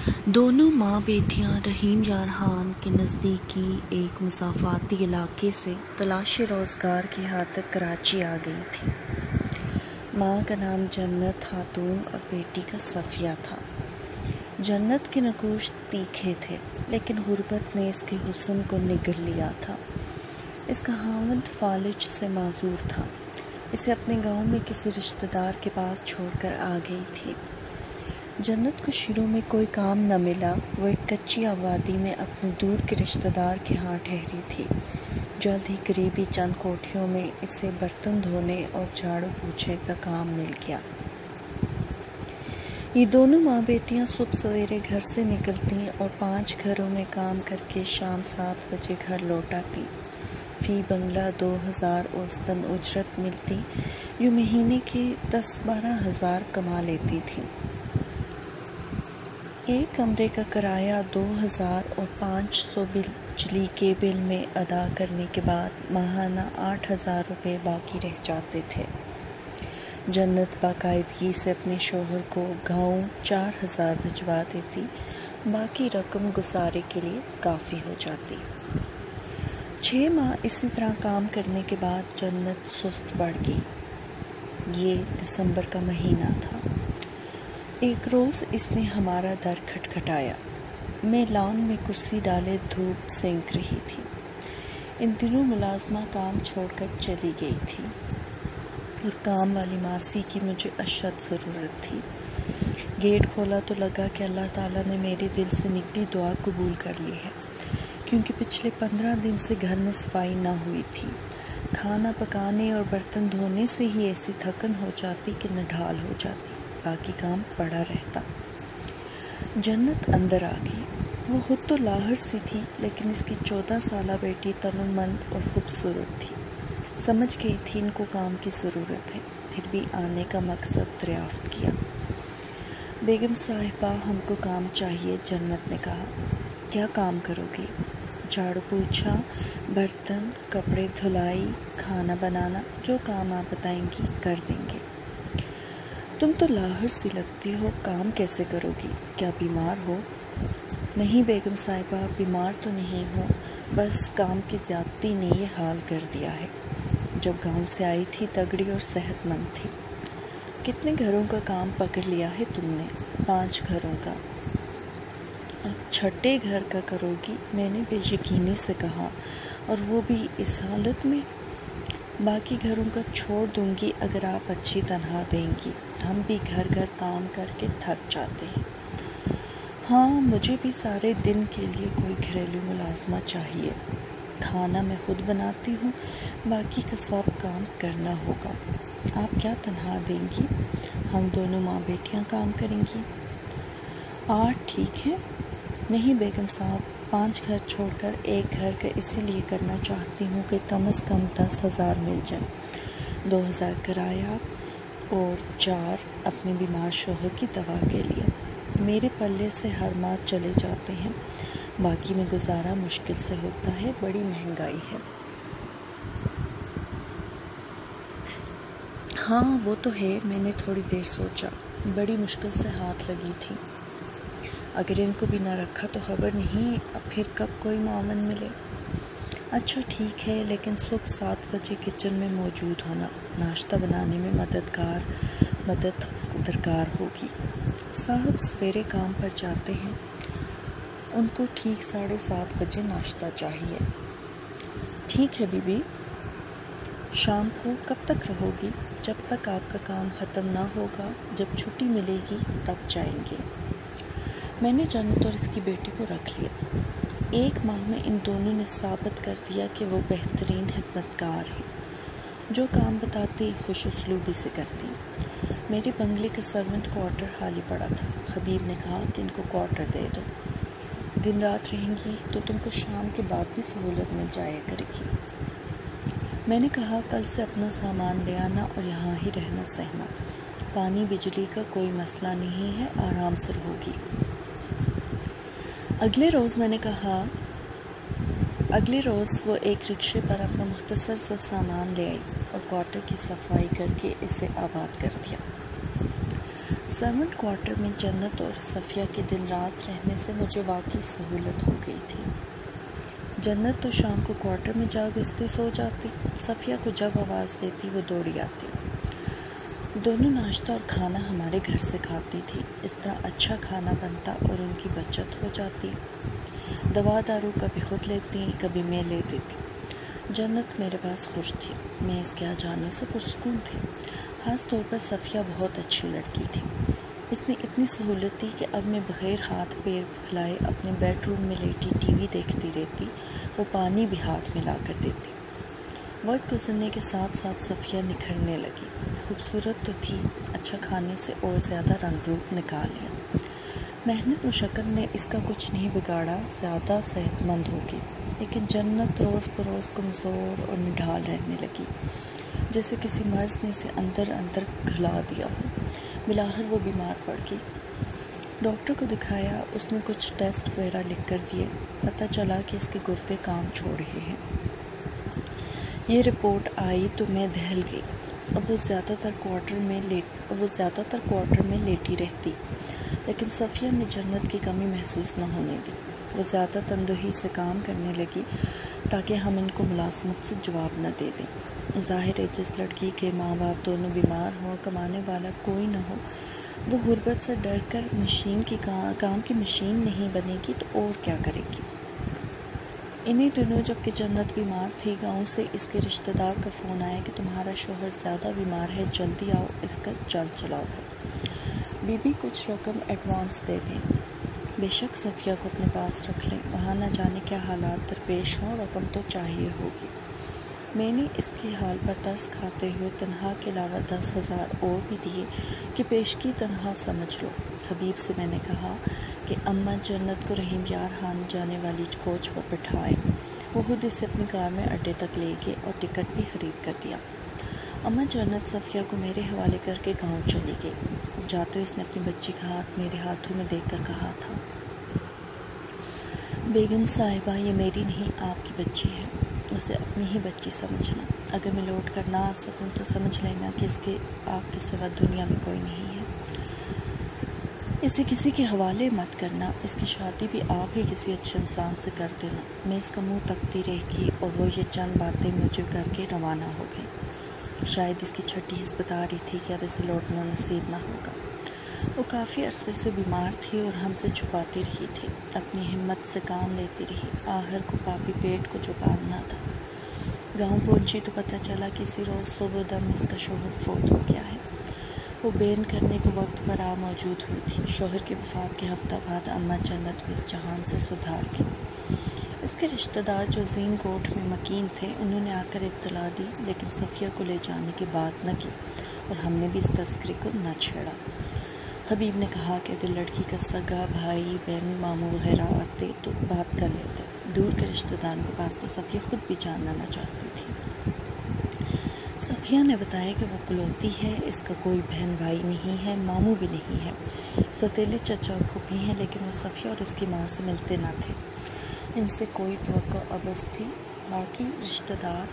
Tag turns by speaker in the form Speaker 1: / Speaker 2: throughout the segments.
Speaker 1: دونوں ماں بیٹیاں رحیم جارحان کے نزدیکی ایک مسافاتی علاقے سے تلاش روزگار کی خاطر کراچی آ گئی تھیں۔ ماں کا نام جنت خاتون اور بیٹی کا صفیہ تھا۔ جنت کے نقوش تیکھے تھے، لیکن غربت نے اس کے حسن کو نگل لیا تھا۔ اس کا خاوند فالج سے معذور تھا۔ اسے اپنے گاؤں میں کسی رشتہ دار کے پاس چھوڑ کر آ گئی تھی۔ جنت کو شروع میں کوئی کام نہ ملا۔ وہ ایک کچی آبادی میں اپنے دور کے رشتہ دار کے ہاں ٹھہری تھی۔ جلد ہی قریبی چند کوٹھیوں میں اسے برتن دھونے اور جھاڑو پوچھے کا کام مل گیا۔ یہ دونوں ماں بیٹیاں صبح سویرے گھر سے نکلتی اور 5 گھروں میں کام کر کے شام 7 بجے گھر لوٹ آتی۔ فی بنگلہ 2000 اوسطاً اجرت ملتی، یوں مہینے کے 10-12 ہزار کما لیتی تھیں۔ ایک کمرے کا کرایہ 2000 اور 500 بجلی کے بل میں ادا کرنے کے بعد ماہانہ 8000 روپے باقی رہ جاتے تھے۔ جنت باقاعدگی سے اپنے شوہر کو گاؤں 4000 بھجوا دیتی، باقی رقم گزارے کے لیے کافی ہو جاتی۔ 6 ماہ اسی طرح کام کرنے کے بعد جنت سست پڑ گئی۔ یہ دسمبر کا مہینہ تھا۔ ایک روز اس نے ہمارا در کھٹکھٹایا۔ میں لان میں کرسی ڈالے دھوپ سینک رہی تھی۔ ان دنوں ملازمہ کام چھوڑ کر چلی گئی تھی اور کام والی ماسی کی مجھے اشد ضرورت تھی۔ گیٹ کھولا تو لگا کہ اللہ تعالیٰ نے میرے دل سے نکلی دعا قبول کر لی ہے، کیونکہ پچھلے 15 دن سے گھر میں صفائی نہ ہوئی تھی۔ کھانا پکانے اور برتن دھونے سے ہی ایسی تھکن ہو جاتی کہ نڈھال ہو جاتی، باقی کام پڑا رہتا۔ جنت اندر آ گئی۔ وہ خود تو لاہر سی تھی، لیکن اس کی 14 سالہ بیٹی تنومند اور خوبصورت تھی۔ سمجھ گئی تھی ان کو کام کی ضرورت ہے، پھر بھی آنے کا مقصد دریافت کیا۔ بیگم صاحبہ، ہم کو کام چاہیے، جنت نے کہا۔ کیا کام کرو گی؟ جھاڑو پوچھا، برتن، کپڑے دھلائی، کھانا بنانا، جو کام آپ بتائیں گی کر دیں گے۔ تم تو لاہر سی لگتی ہو، کام کیسے کرو گی؟ کیا بیمار ہو؟ نہیں بیگم صاحبہ، بیمار تو نہیں ہوں، بس کام کی زیادتی نے یہ حال کر دیا ہے۔ جب گاؤں سے آئی تھی تگڑی اور صحت مند تھی۔ کتنے گھروں کا کام پکڑ لیا ہے تم نے؟ 5 گھروں کا۔ اب 6 گھر کا کرو گی؟ میں نے بے یقینی سے کہا، اور وہ بھی اس حالت میں؟ باقی گھروں کا چھوڑ دوں گی اگر آپ اچھی تنخواہ دیں گی، ہم بھی گھر گھر کام کر کے تھک جاتے ہیں۔ ہاں، مجھے بھی سارے دن کے لیے کوئی گھریلو ملازمہ چاہیے۔ کھانا میں خود بناتی ہوں، باقی کا سب کام کرنا ہوگا۔ آپ کیا تنخواہ دیں گی؟ ہم دونوں ماں بیٹیاں کام کریں گی۔ 8 ٹھیک ہے؟ نہیں بیگم صاحب، 5 گھر چھوڑ کر ایک گھر کا اسی لیے کرنا چاہتی ہوں کہ کم از کم 10,000 مل جائیں۔ 2000 کرایہ اور 4 اپنے بیمار شوہر کی دوا کے لیے۔ میرے پلے سے ہر ماہ چلے جاتے ہیں، باقی میں گزارا مشکل سے ہوتا ہے، بڑی مہنگائی ہے۔ ہاں وہ تو ہے، میں نے تھوڑی دیر سوچا۔ بڑی مشکل سے ہاتھ لگی تھی۔ اگر ان کو بھی نہ رکھا تو خبر نہیں اب پھر کب کوئی معاون ملے۔ اچھا ٹھیک ہے، لیکن صبح 7 بجے کچن میں موجود ہونا، ناشتہ بنانے میں مدد درکار ہوگی۔ صاحب سویرے کام پر جاتے ہیں، ان کو ٹھیک 7:30 بجے ناشتہ چاہیے۔ ٹھیک ہے بی بی۔ شام کو کب تک رہو گی؟ جب تک آپ کا کام ختم نہ ہوگا، جب چھٹی ملے گی تب جائیں گے۔ میں نے جنت اور اس کی بیٹی کو رکھ لیا۔ 1 ماہ میں ان دونوں نے ثابت کر دیا کہ وہ بہترین خدمت گار ہیں۔ جو کام بتاتی خوش اسلوبی سے کرتی۔ میرے بنگلے کا سرونٹ کوارٹر خالی پڑا تھا۔ حبیب نے کہا کہ ان کو کوارٹر دے دو، دن رات رہیں گی تو تم کو شام کے بعد بھی سہولت مل جایا کرے گی۔ میں نے کہا کل سے اپنا سامان لے آنا اور یہاں ہی رہنا سہنا، پانی بجلی کا کوئی مسئلہ نہیں ہے، آرام سے رہو گی۔ اگلے روز وہ ایک رکشے پر اپنا مختصر سا سامان لے آئی اور کوارٹر کی صفائی کر کے اسے آباد کر دیا۔ سرونٹ کوارٹر میں جنت اور صفیہ کے دن رات رہنے سے مجھے واقعی سہولت ہو گئی تھی۔ جنت تو شام کو کوارٹر میں جا گھستی سو جاتی، صفیہ کو جب آواز دیتی وہ دوڑی آتی۔ دونوں ناشتہ اور کھانا ہمارے گھر سے کھاتی تھی، اس طرح اچھا کھانا بنتا اور ان کی بچت ہو جاتی۔ دوا دارو کبھی خود لیتی کبھی میں لے دیتی۔ جنت میرے پاس خوش تھی، میں اس کے آ جانے سے پرسکون تھی۔ خاص طور پر صفیہ بہت اچھی لڑکی تھی، اس نے اتنی سہولت دی کہ اب میں بغیر ہاتھ پیر پھیلائے اپنے بیڈ روم میں لیٹی ٹی وی دیکھتی رہتی، وہ پانی بھی ہاتھ میں لا کر دیتی۔ وقت گزرنے کے ساتھ ساتھ صفیہ نکھرنے لگی، خوبصورت تو تھی، اچھا کھانے سے اور زیادہ رنگ روپ نکال لیا۔ محنت مشقت نے اس کا کچھ نہیں بگاڑا، زیادہ صحت مند ہوگی، لیکن جنت روز بروز کمزور اور نڈھال رہنے لگی، جیسے کسی مرض نے اسے اندر اندر گھلا دیا ہو۔ بالآخر وہ بیمار پڑ گئی، ڈاکٹر کو دکھایا، اس نے کچھ ٹیسٹ وغیرہ لکھ کر دیے، پتہ چلا کہ اس کے گردے کام چھوڑ رہے ہیں۔ یہ رپورٹ آئی تو میں دہل گئی۔ اب وہ زیادہ تر کوارٹر میں لیٹی رہتی، لیکن صفیہ نے جنت کی کمی محسوس نہ ہونے دی۔ وہ زیادہ تندہی سے کام کرنے لگی تاکہ ہم ان کو ملازمت سے جواب نہ دے دیں۔ ظاہر ہے جس لڑکی کے ماں باپ دونوں بیمار ہوں، کمانے والا کوئی نہ ہو، وہ غربت سے ڈر کر کام کی مشین نہیں بنے گی تو اور کیا کرے گی۔ انہی دنوں جب کہ جنت بیمار تھی، گاؤں سے اس کے رشتہ دار کا فون آیا کہ تمہارا شوہر زیادہ بیمار ہے، جلدی آؤ، اس کا چل چلاؤ ہے۔ بی بی کچھ رقم ایڈوانس دے دیں، بے شک صفیہ کو اپنے پاس رکھ لیں، وہاں نہ جانے کیا حالات درپیش ہوں، رقم تو چاہیے ہوگی۔ میں نے اس کے حال پر ترس کھاتے ہوئے تنخواہ کے علاوہ 10,000 اور بھی دیے کہ پیشگی تنخواہ سمجھ لو۔ حبیب سے میں نے کہا کہ اماں جنت کو رحیم یار خان جانے والی کوچ پر بٹھائیں، وہ خود اسے اپنی کار میں اڈے تک لے گئے اور ٹکٹ بھی خرید کر دیا۔ اماں جنت صفیہ کو میرے حوالے کر کے گاؤں چلی گئی۔ جاتے اس نے اپنی بچی کا ہاتھ میرے ہاتھوں میں دے کر کہا تھا، بیگم صاحبہ یہ میری نہیں آپ کی بچی ہے، اسے اپنی ہی بچی سمجھنا، اگر میں لوٹ کر نہ آ سکوں تو سمجھ لینا کہ اس کے آپ کے سوا دنیا میں کوئی نہیں ہے، اسے کسی کے حوالے مت کرنا، اس کی شادی بھی آپ ہی کسی اچھے انسان سے کر دینا۔ میں اس کا منہ تکتی رہ گئی اور وہ یہ چند باتیں مجھے کر کے روانہ ہو گئی۔ شاید اس کی چھٹی حس بتا رہی تھی کہ اب اسے لوٹنا نصیب نہ ہوگا۔ وہ کافی عرصے سے بیمار تھی اور ہم سے چھپاتی رہی تھی، اپنی ہمت سے کام لیتی رہی، آخر کو پاپی پیٹ کو جو باندھنا تھا۔ گاؤں پہنچی تو پتہ چلا کہ اسی روز صبح دم اس کا شوہر فوت ہو گیا ہے۔ وہ بین کرنے کے وقت پر آ موجود ہوئی تھی۔ شوہر کی وفات کے ہفتہ بعد اماں جنت بھی اس جہان سے سدھار گئی۔ اس کے رشتہ دار جو زین کوٹ میں مکین تھے، انہوں نے آ کر اطلاع دی، لیکن صفیہ کو لے جانے کی بات نہ کی اور ہم نے بھی اس تذکرے کو نہ چھیڑا۔ حبیب نے کہا کہ اگر لڑکی کا سگا بھائی بہن ماموں وغیرہ آتے تو بات کر لیتے، دور کے رشتہ داروں کے پاس تو صفیہ خود بھی جاننا نہ چاہتی تھی۔ صفیہ نے بتایا کہ وہ کلوتی ہے، اس کا کوئی بہن بھائی نہیں ہے، ماموں بھی نہیں ہے، سوتیلے چچا اور پھوپھی ہیں، لیکن وہ صفیہ اور اس کی ماں سے ملتے نہ تھے، ان سے کوئی توقع ابز تھی۔ باقی رشتہ دار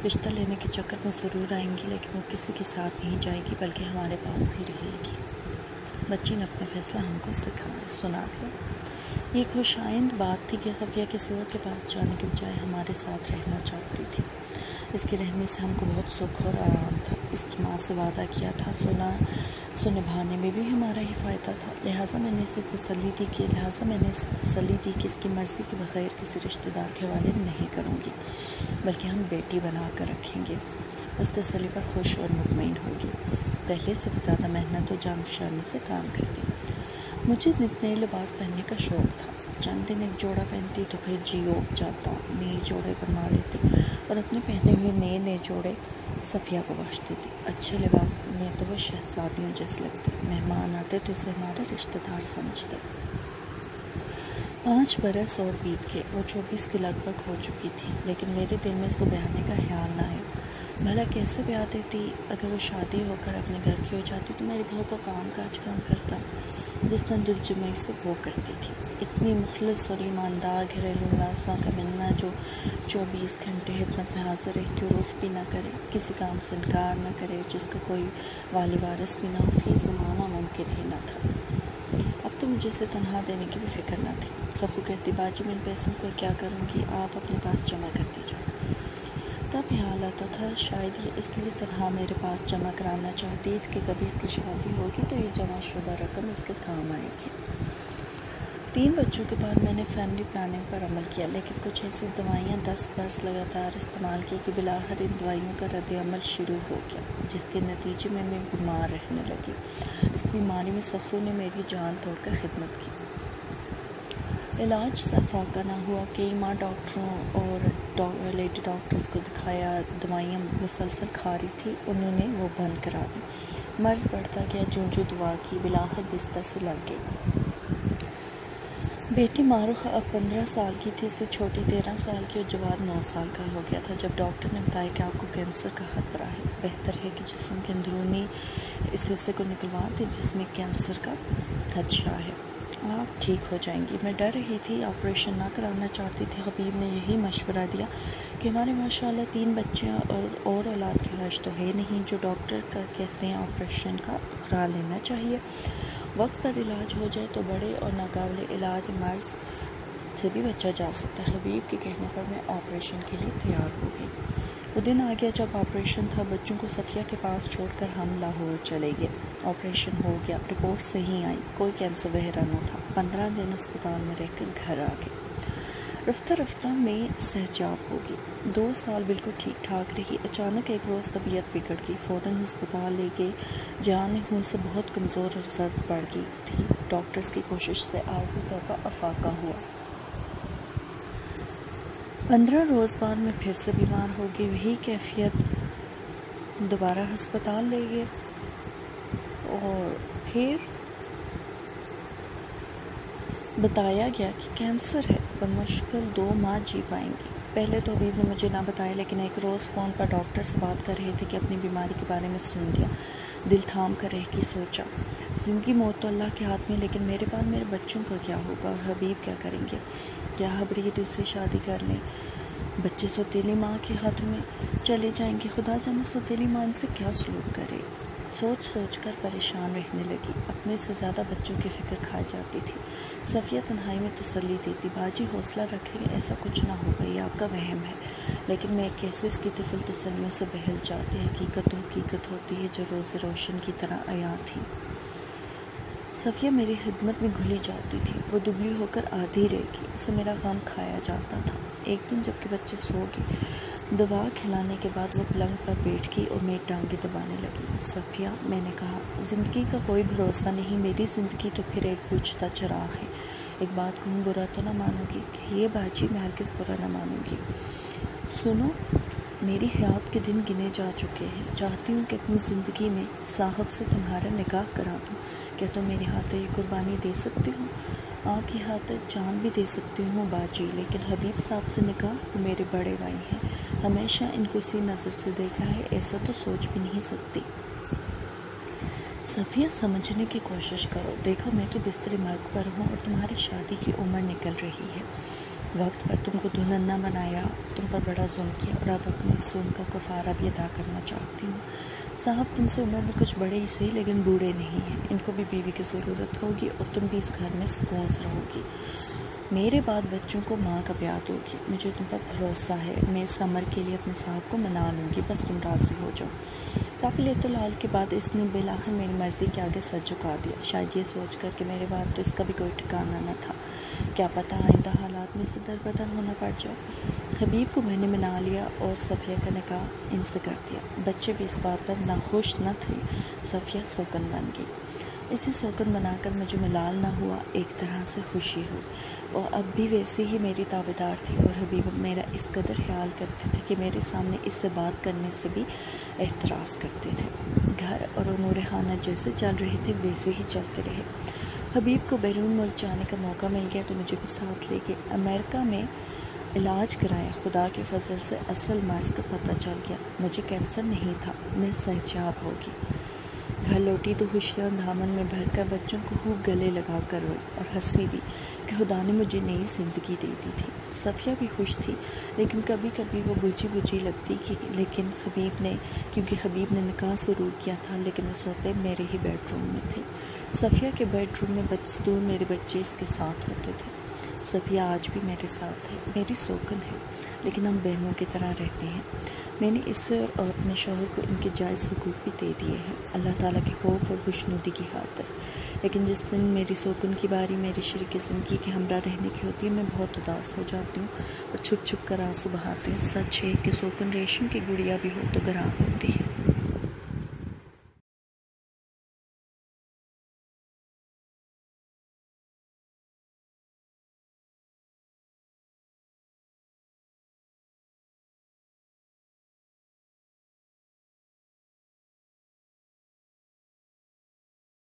Speaker 1: رشتہ لینے کے چکر میں ضرور آئیں گی، لیکن وہ کسی کے ساتھ نہیں جائے گی بلکہ ہمارے پاس ہی رہے گی۔ بچی نے اپنا فیصلہ ہم کو سنا دیا۔ یہ خوش آئند بات تھی کہ صفیہ کسی اور کے پاس جانے کے بجائے ہمارے ساتھ رہنا چاہتی تھی۔ اس کے رہنے سے ہم کو بہت سکھ اور آرام تھا۔ اس کی ماں سے وعدہ کیا تھا، سو نبھانے میں بھی ہمارا ہی فائدہ تھا، لہٰذا میں نے اسے تسلی دی کہ اس کی مرضی کے بغیر کسی رشتہ دار کے حوالے نہیں کروں گی، بلکہ ہم بیٹی بنا کر رکھیں گے۔ اس تسلی پر خوش اور مطمئن ہوگی، پہلے سے بھی زیادہ محنت و جانفشانی سے کام کرتی۔ مجھے نئے لباس پہننے کا شوق تھا، چند دن ایک جوڑا پہنتی تو پھر جی اوب جاتا، نئے جوڑے بنوا لیتی اور اپنے پہنے ہوئے نئے جوڑے صفیہ کو بخشتی تھی۔ اچھے لباس میں تو وہ شہزادیوں جیسے لگتے، مہمان آتے تو اسے ہمارا رشتہ دار سمجھتے۔ 5 برس اور بیت گئے، وہ 24 کے لگ بھگ ہو چکی تھی، لیکن میرے دل میں اس کو بیانے کا خیال نہ آیا۔ بھلا کیسے بیاہ دیتی اگر وہ شادی ہو کر اپنے گھر کی ہو جاتی تو میرے گھر کا کام کاج کام کرتا، جس طرح دل جمعی سے وہ کرتی تھی۔ اتنی مخلص اور ایماندار گھریلو ملازمہ کا ملنا جو 24 گھنٹے خدمت میں حاضر رہتی اور اف بھی نہ کرے، کسی کام سے انکار نہ کرے، جس کا کوئی والی وارث بھی نہ ہو، فی زمانہ ممکن ہی نہ تھا۔ اب تو مجھے اسے تنہا دینے کی بھی فکر نہ تھی۔ صفو کہتی، باجی میں ان پیسوں کو کیا کروں گی، آپ اپنے پاس جمع کر دیجیے۔ تب خیال آتا تھا شاید یہ اس لیے تنہا میرے پاس جمع کرانا چاہتی تھی کہ کبھی اس کی شادی ہوگی تو یہ جمع شدہ رقم اس کے کام آئے گی۔ 3 بچوں کے بعد میں نے فیملی پلاننگ پر عمل کیا، لیکن کچھ ایسی دوائیاں 10 برس لگاتار استعمال کی کہ بالآخر ان دوائیوں کا رد عمل شروع ہو گیا، جس کے نتیجے میں بیمار رہنے لگی۔ اس بیماری میں صفو نے میری جان توڑ کر خدمت کی۔ علاج سے فائدہ نہ ہوا، کئی ماہ ڈاکٹروں اور لیڈی ڈاکٹرز کو دکھایا، دوائیاں مسلسل کھا رہی تھی، انہوں نے وہ بند کرا دی۔ مرض بڑھتا گیا، جو دعا کی، بالآخر بستر سے لگ گئی۔ بیٹی معروف اب 15 سال کی تھی، اس سے چھوٹی 13 سال کی اور جواد 9 سال کا ہو گیا تھا جب ڈاکٹر نے بتایا کہ آپ کو کینسر کا خطرہ ہے، بہتر ہے کہ جسم کے اندرونی اس حصے کو نکلوا دیں جس میں کینسر کا خدشہ ہے، آپ ٹھیک ہو جائیں گی۔ میں ڈر رہی تھی، آپریشن نہ کرانا چاہتی تھی۔ حبیب نے یہی مشورہ دیا کہ ہمارے ماشاءاللہ 3 بچے اور اولاد کی خواہش تو ہے نہیں، جو ڈاکٹر کا کہتے ہیں آپریشن کا کرا لینا چاہیے، وقت پر علاج ہو جائے تو بڑے اور ناقابل علاج مرض سے بھی بچا جا سکتا ہے۔ حبیب کے کہنے پر میں آپریشن کے لیے تیار ہو گئی۔ وہ دن آ گیا جب آپریشن تھا، بچوں کو صفیہ کے پاس چھوڑ کر ہم لاہور چلے گئے۔ آپریشن ہو گیا، رپورٹ صحیح آئی، کوئی کینسر وغیرہ نہ تھا۔ 15 دن اسپتال میں رہ کر گھر آ گئے۔ رفتہ رفتہ میں صحتیاب ہو گئی، 2 سال بالکل ٹھیک ٹھاک رہی۔ اچانک ایک روز طبیعت بگڑ گئی، فوراً ہسپتال لے گئے۔ جان خون سے بہت کمزور اور زرد پڑ گئی تھی، ڈاکٹرز کی کوشش سے عارضی طور پر افاقہ ہوا۔ 15 روز بعد میں پھر سے بیمار ہو گئی، وہی کیفیت، دوبارہ ہسپتال لے گئے اور پھر بتایا گیا کہ کینسر ہے، بمشکل 2 ماہ جی پائیں گی۔ پہلے تو حبیب نے مجھے نہ بتایا، لیکن ایک روز فون پر ڈاکٹر سے بات کر رہے تھے کہ اپنی بیماری کے بارے میں سن لیا، دل تھام کر رہ کے سوچا، زندگی موت تو اللہ کے ہاتھ میں، لیکن میرے بعد میرے بچوں کا کیا ہوگا اور حبیب کیا کریں گے؟ کیا حبری دوسری شادی کر لیں؟ بچے سوتیلی ماں کے ہاتھوں میں چلے جائیں گے، خدا جانے سوتیلی ماں ان سے کیا سلوک کرے۔ سوچ سوچ کر پریشان رہنے لگی، اپنے سے زیادہ بچوں کی فکر کھا جاتی تھی۔ صفیہ تنہائی میں تسلی دیتی، باجی حوصلہ رکھیں، ایسا کچھ نہ ہوگا، یہ آپ کا وہم ہے، لیکن میں کیسے اس کی طفل تسلیوں سے بہل جاتی، حقیقت ہوتی ہے جو روز روشن کی طرح عیاں تھی۔ صفیہ میری خدمت میں گھلی جاتی تھی، وہ دبلی ہو کر آدھی رہ گئی، اسے میرا غم کھایا جاتا تھا۔ ایک دن جب کہ بچے سو گئے، دوا کھلانے کے بعد وہ پلنگ پر بیٹھ گئی اور میری ٹانگیں دبانے لگی۔ صفیہ، میں نے کہا، زندگی کا کوئی بھروسہ نہیں، میری زندگی تو پھر ایک بجھتا چراغ ہے، ایک بات کہوں برا تو نہ مانو گی؟ یہ باجی، میں ہرگز برا نہ مانوں گی۔ سنو، میری حیات کے دن گنے جا چکے ہیں، چاہتی ہوں کہ اپنی زندگی میں صاحب سے تمہارا نکاح کرا دوں، کیا تم میری خاطر یہ قربانی دے سکتے ہو؟ آپ کی خاطر جان بھی دے سکتی ہوں باجی، لیکن حبیب صاحب سے نکاح، میرے بڑے بھائی ہیں، ہمیشہ ان کو اسی نظر سے دیکھا ہے، ایسا تو سوچ بھی نہیں سکتی۔ صفیہ، سمجھنے کی کوشش کرو، دیکھو میں تو بستر مرگ پر ہوں اور تمہاری شادی کی عمر نکل رہی ہے، وقت پر تم کو دلہن نہ بنایا، تم پر بڑا ظلم کیا اور اب اپنی ظلم کا کفارہ بھی ادا کرنا چاہتی ہوں۔ صاحب تم سے عمر میں کچھ بڑے ہی صحیح، لیکن بوڑھے نہیں ہیں، ان کو بھی بیوی کی ضرورت ہوگی اور تم بھی اس گھر میں سکون سے رہو گی، میرے بعد بچوں کو ماں کا پیار دو گی، مجھے تم پر بھروسہ ہے، میں اس عمر کے لیے اپنے صاحب کو منا لوں گی، بس تم راضی ہو جاؤ۔ کافی لیت و لال کے بعد اس نے بالآخر میری مرضی کے آگے سر جھکا دیا، شاید یہ سوچ کر کہ میرے بعد تو اس کا بھی کوئی ٹھکانہ نہ تھا، کیا پتہ آئندہ حالات میں سے دربدر ہونا پڑ جائے۔ حبیب کو میں نے منا لیا اور صفیہ کا نکاح ان سے کر دیا، بچے بھی اس بات پر ناخوش نہ تھے، صفیہ سوکن بن گئی۔ اسے سوکن بنا کر مجھے ملال نہ ہوا، ایک طرح سے خوشی ہوئی، اور اب بھی ویسے ہی میری تابعدار تھی، اور حبیب میرا اس قدر خیال کرتے تھے کہ میرے سامنے اس سے بات کرنے سے بھی احتراز کرتے تھے۔ گھر اور امور خانہ جیسے چل رہے تھے ویسے ہی چلتے رہے۔ حبیب کو بیرون ملک جانے کا موقع مل گیا تو مجھے بھی ساتھ لے گئے۔ امریکہ میں علاج کرایا، خدا کے فضل سے اصل مرض کا پتہ چل گیا، مجھے کینسر نہیں تھا، میں صحتیاب ہوگی۔ گھر لوٹی تو خوشیاں دامن میں بھر کر بچوں کو خوب گلے لگا کر روئی اور ہنسی بھی کہ خدا نے مجھے نئی زندگی دے دی تھی۔ صفیہ بھی خوش تھی، لیکن کبھی کبھی وہ بجھی لگتی کیونکہ حبیب نے نکاح ضرور کیا تھا، لیکن وہ سوتے میرے ہی بیڈ روم میں تھے۔ صفیہ کے بیڈ روم میں بدستور میرے بچے اس کے ساتھ ہوتے تھے۔ صفیہ آج بھی میرے ساتھ ہے، میری سوکن ہے، لیکن ہم بہنوں کی طرح رہتے ہیں۔ میں نے اسے اور اپنے شوہر کو ان کے جائز حقوق بھی دے دیے ہیں، اللہ تعالیٰ کے خوف اور خوشنودی کی خاطر۔ لیکن جس دن میری سوکن کی باری میری شریک زندگی کے ہمراہ رہنے کی ہوتی ہے، میں بہت اداس ہو جاتی ہوں اور چھپ چھپ کر آنسو بہاتی ہوں۔ سچ ہے کہ سوکن ریشم کی گڑیا بھی ہو تو گران ہوتی ہے۔